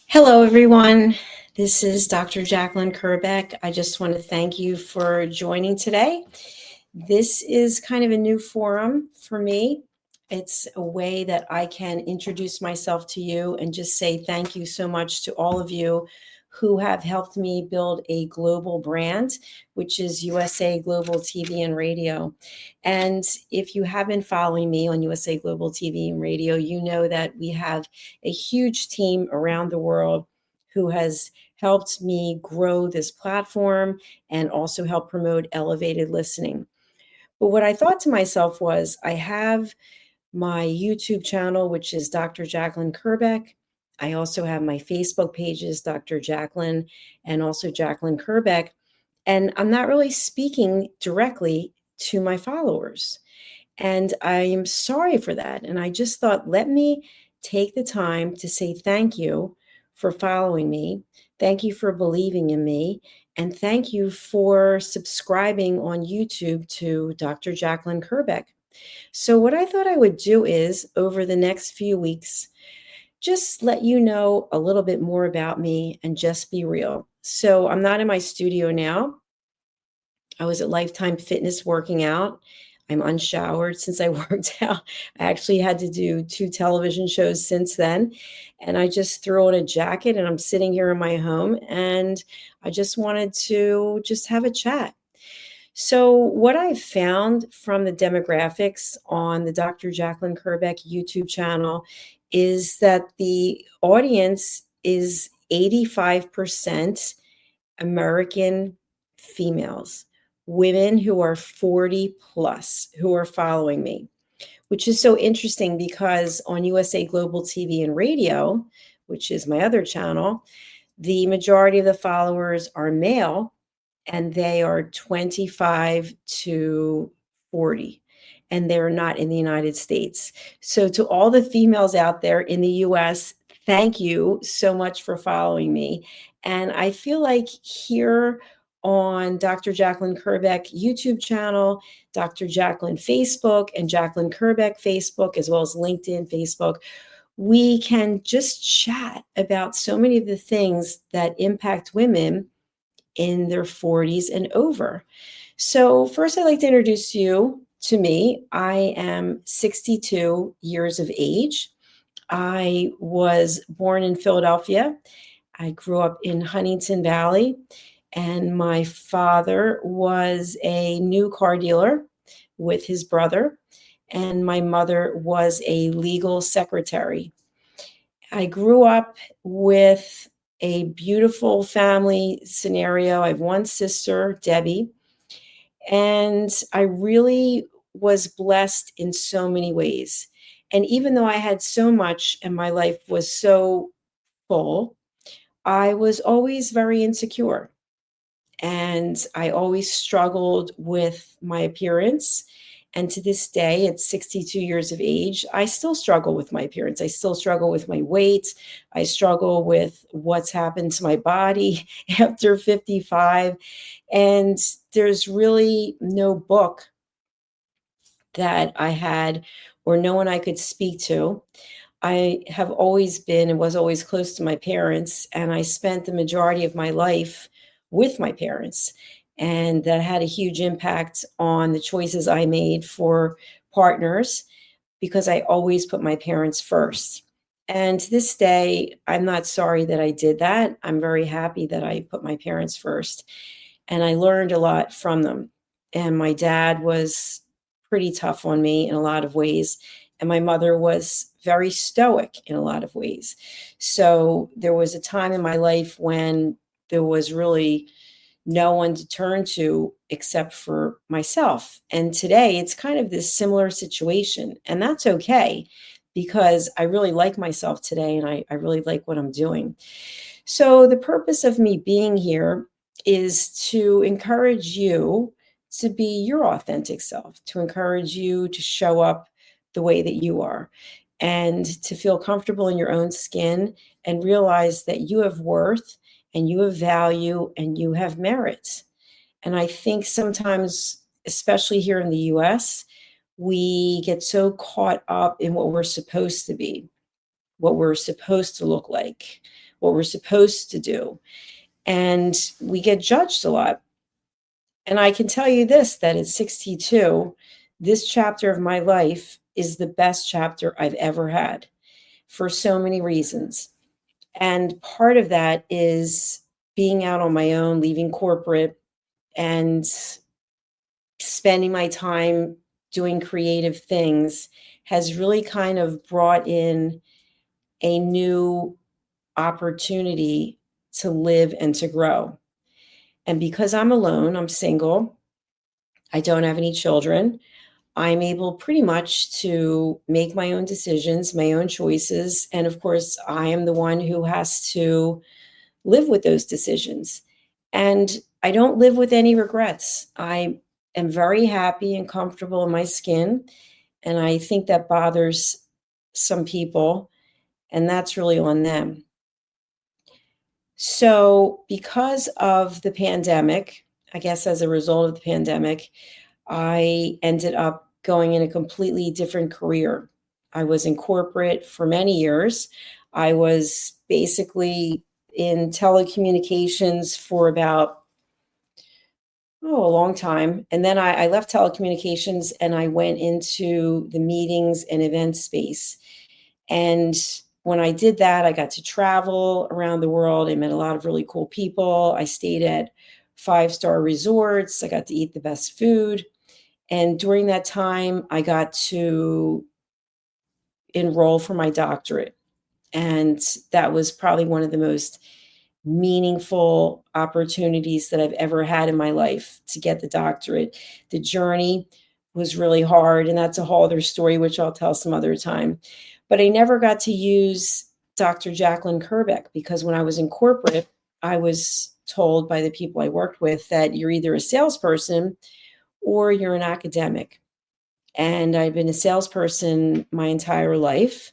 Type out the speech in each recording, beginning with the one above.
Hello, everyone. This is Dr. Jacalyn Kerbeck. I just want to thank you for joining today. This is kind of a new forum for me. It's a way that I can introduce myself to you and just say thank you so much to all of you who have helped me build a global brand, which is USA Global TV and Radio. And if you have been following me on USA Global TV and Radio, you know that we have a huge team around the world who has helped me grow this platform and also help promote elevated listening. But what I thought to myself was, I have my YouTube channel, which is Dr. Jacalyn Kerbeck. I also have my Facebook pages, Dr. Jacalyn and also Jacalyn Kerbeck. And I'm not really speaking directly to my followers. And I am sorry for that. And I just thought, let me take the time to say thank you for following me. Thank you for believing in me. And thank you for subscribing on YouTube to Dr. Jacalyn Kerbeck. So, what I thought I would do is over the next few weeks, just let you know a little bit more about me and just be real. So, I'm not in my studio now. I was at Lifetime Fitness working out. I'm unshowered since I worked out. I actually had to do 2 television shows since then. And I just threw on a jacket and I'm sitting here in my home and I just wanted to just have a chat. So, what I found from the demographics on the Dr. Jacalyn Kerbeck YouTube channel is that the audience is 85% American females, women who are 40 plus, who are following me, which is so interesting because on USA Global TV and Radio, which is my other channel, the majority of the followers are male and they are 25 to 40, and they're not in the United States. So, to all the females out there in the US, thank you so much for following me. And I feel like here on Dr. Jacalyn Kerbeck YouTube channel, Dr. Jacalyn Facebook, and Jacalyn Kerbeck Facebook, as well as LinkedIn, Facebook, we can just chat about so many of the things that impact women in their 40s and over. So, first, I'd like to introduce you to me. I am 62 years of age. I was born in Philadelphia. I grew up in Huntington Valley, and my father was a new car dealer with his brother, and my mother was a legal secretary. I grew up with a beautiful family scenario. I have one sister, Debbie, and I really was blessed in so many ways. And even though I had so much and my life was so full, I was always very insecure. And I always struggled with my appearance. And to this day, at 62 years of age, I still struggle with my appearance. I still struggle with my weight. I struggle with what's happened to my body after 55. And there's really no book that I had or no one I could speak to. I have always been and was always close to my parents, and I spent the majority of my life with my parents. And that had a huge impact on the choices I made for partners because I always put my parents first. And to this day, I'm not sorry that I did that. I'm very happy that I put my parents first. And I learned a lot from them. And my dad was pretty tough on me in a lot of ways. And my mother was very stoic in a lot of ways. So there was a time in my life when there was really no one to turn to except for myself. And today it's kind of this similar situation. And that's okay because I really like myself today and I really like what I'm doing. So the purpose of me being here is to encourage you to be your authentic self, to encourage you to show up the way that you are and to feel comfortable in your own skin and realize that you have worth and you have value and you have merit. And I think sometimes, especially here in the US, we get so caught up in what we're supposed to be. what we're supposed to look like, what we're supposed to do. And we get judged a lot. And I can tell you this, that at 62, this chapter of my life is the best chapter I've ever had for so many reasons. And part of that is being out on my own, leaving corporate, and spending my time doing creative things has really kind of brought in a new opportunity to live and to grow. And because I'm alone, I'm single, I don't have any children, I'm able pretty much to make my own decisions, my own choices. And of course, I am the one who has to live with those decisions. And I don't live with any regrets. I am very happy and comfortable in my skin. And I think that bothers some people, and that's really on them. So, because of the pandemic, I guess as a result of the pandemic, I ended up going in a completely different career. I was in corporate for many years. I was basically in telecommunications for about, a long time. And then I left telecommunications and I went into the meetings and event space. And when I did that, I got to travel around the world. I met a lot of really cool people. I stayed at five-star resorts. I got to eat the best food. And during that time, I got to enroll for my doctorate. And that was probably one of the most meaningful opportunities that I've ever had in my life to get the doctorate. The journey was really hard, and that's a whole other story, which I'll tell some other time. But I never got to use Dr. Jacalyn Kerbeck because when I was in corporate, I was told by the people I worked with that you're either a salesperson or you're an academic. And I've been a salesperson my entire life.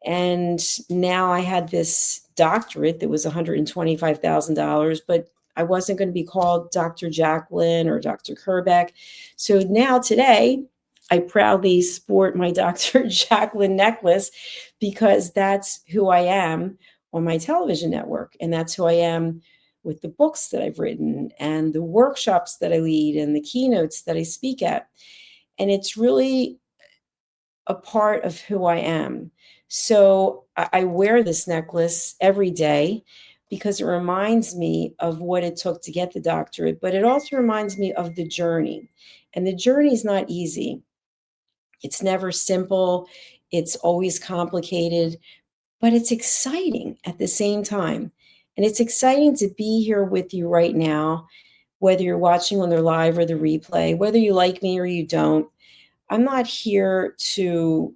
And now I had this doctorate that was $125,000, but I wasn't going to be called Dr. Jacalyn or Dr. Kerbeck. So now today, I proudly sport my Dr. Jacalyn necklace because that's who I am on my television network. And that's who I am with the books that I've written and the workshops that I lead and the keynotes that I speak at. And it's really a part of who I am. So I wear this necklace every day because it reminds me of what it took to get the doctorate, but it also reminds me of the journey. And the journey is not easy. It's never simple. It's always complicated, but it's exciting at the same time. And it's exciting to be here with you right now, whether you're watching on the live or the replay, whether you like me or you don't. I'm not here to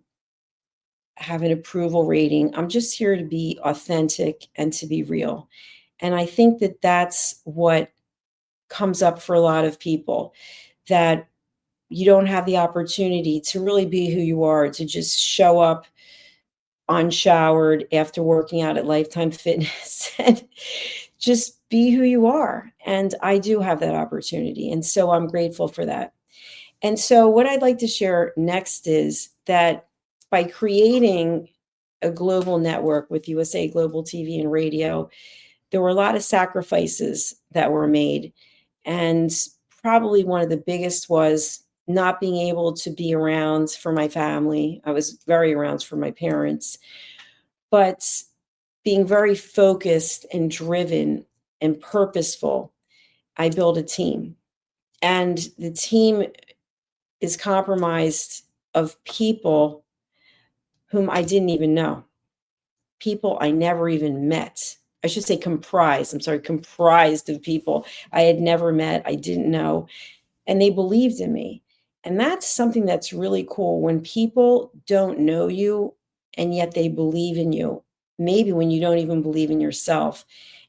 have an approval rating. I'm just here to be authentic and to be real. And I think that that's what comes up for a lot of people, that you don't have the opportunity to really be who you are, to just show up unshowered after working out at Lifetime Fitness and just be who you are. And I do have that opportunity. And so I'm grateful for that. And so, what I'd like to share next is that by creating a global network with USA Global TV and radio, there were a lot of sacrifices that were made. And probably one of the biggest was not being able to be around for my family. I was very around for my parents, but being very focused and driven and purposeful, I built a team. And the team is comprised of people whom I didn't even know, people I never even met. I should say comprised. I'm sorry, comprised of people I had never met, I didn't know, and they believed in me. And that's something that's really cool when people don't know you and yet they believe in you, maybe when you don't even believe in yourself.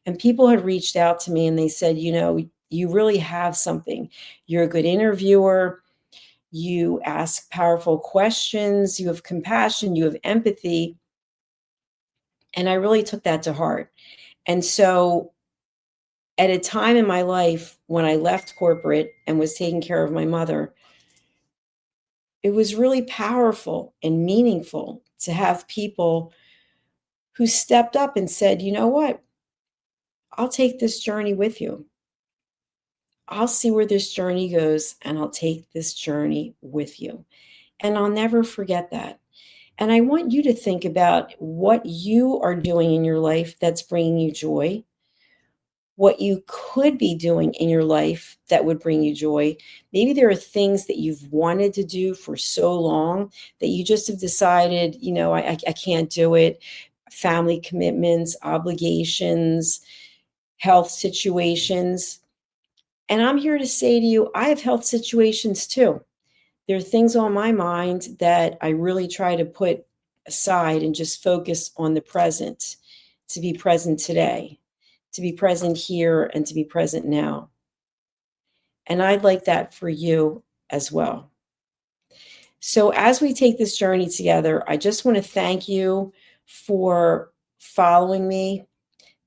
And people had reached out to me and they said, you really have something. You're a good interviewer. You ask powerful questions. You have compassion. You have empathy. And I really took that to heart. And so at a time in my life when I left corporate and was taking care of my mother, it was really powerful and meaningful to have people who stepped up and said, you know what? I'll take this journey with you. I'll see where this journey goes, and I'll take this journey with you. And I'll never forget that. And I want you to think about what you are doing in your life that's bringing you joy, what you could be doing in your life that would bring you joy. Maybe there are things that you've wanted to do for so long that you just have decided, I can't do it. Family commitments, obligations, health situations. And I'm here to say to you, I have health situations too. There are things on my mind that I really try to put aside and just focus on the present, to be present today, to be present here, and to be present now. And I'd like that for you as well. So as we take this journey together, I just want to thank you for following me.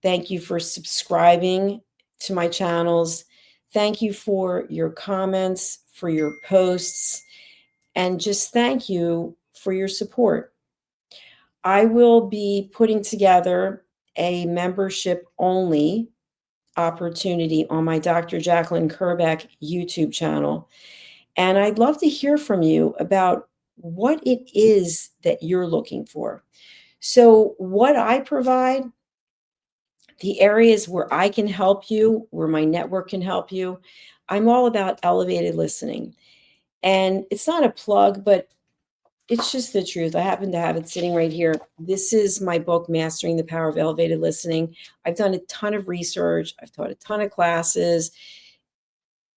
Thank you for subscribing to my channels. Thank you for your comments, for your posts, and just thank you for your support. I will be putting together a membership only opportunity on my Dr. Jacalyn Kerbeck YouTube channel. And I'd love to hear from you about what it is that you're looking for. So, what I provide, the areas where I can help you, where my network can help you, I'm all about elevated listening. And it's not a plug, but it's just the truth. I happen to have it sitting right here. This is my book, Mastering the Power of Elevated Listening. I've done a ton of research. I've taught a ton of classes.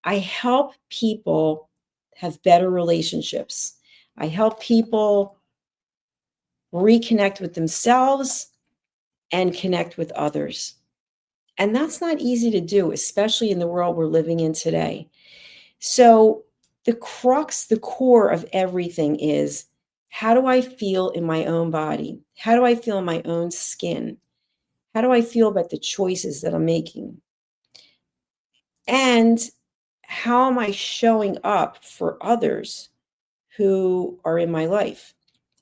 I help people have better relationships. I help people reconnect with themselves and connect with others. And that's not easy to do, especially in the world we're living in today. So the crux, the core of everything is, how do I feel in my own body? How do I feel in my own skin? How do I feel about the choices that I'm making? And how am I showing up for others who are in my life?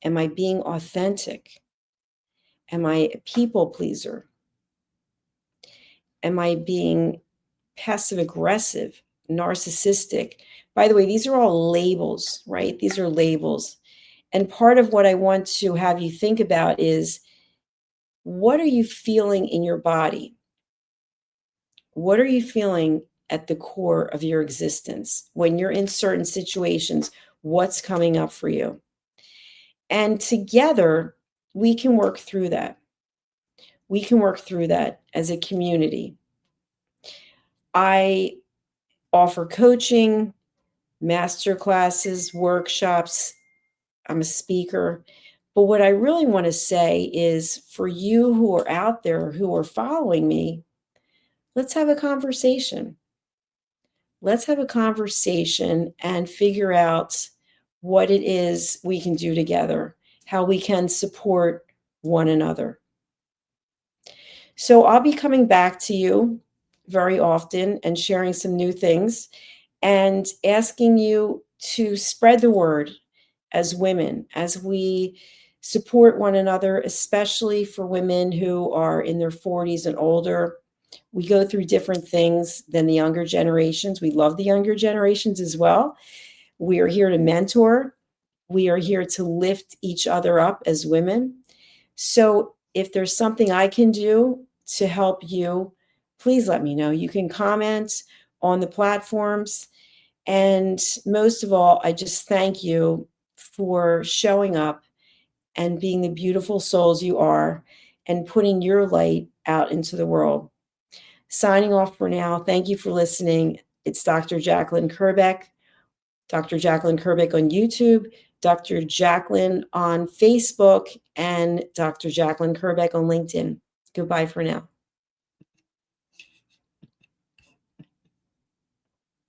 Am I being authentic? Am I a people pleaser? Am I being passive aggressive, narcissistic? By the way, these are all labels, right? These are labels. And part of what I want to have you think about is, what are you feeling in your body? What are you feeling at the core of your existence? When you're in certain situations, what's coming up for you? And together, we can work through that. We can work through that as a community. I offer coaching, master classes, workshops. I'm a speaker. But what I really want to say is, for you who are out there who are following me, let's have a conversation. Let's have a conversation and figure out what it is we can do together, how we can support one another. So I'll be coming back to you very often and sharing some new things and asking you to spread the word as women, as we support one another, especially for women who are in their 40s and older. We go through different things than the younger generations. We love the younger generations as well. We are here to mentor. We are here to lift each other up as women. So if there's something I can do to help you, please let me know. You can comment on the platforms. And most of all, I just thank you for showing up and being the beautiful souls you are and putting your light out into the world. Signing off for now. Thank you for listening. It's Dr. Jacalyn Kerbeck, Dr. Jacalyn Kerbeck on YouTube, Dr. Jacalyn on Facebook, and Dr. Jacalyn Kerbeck on LinkedIn. Goodbye for now.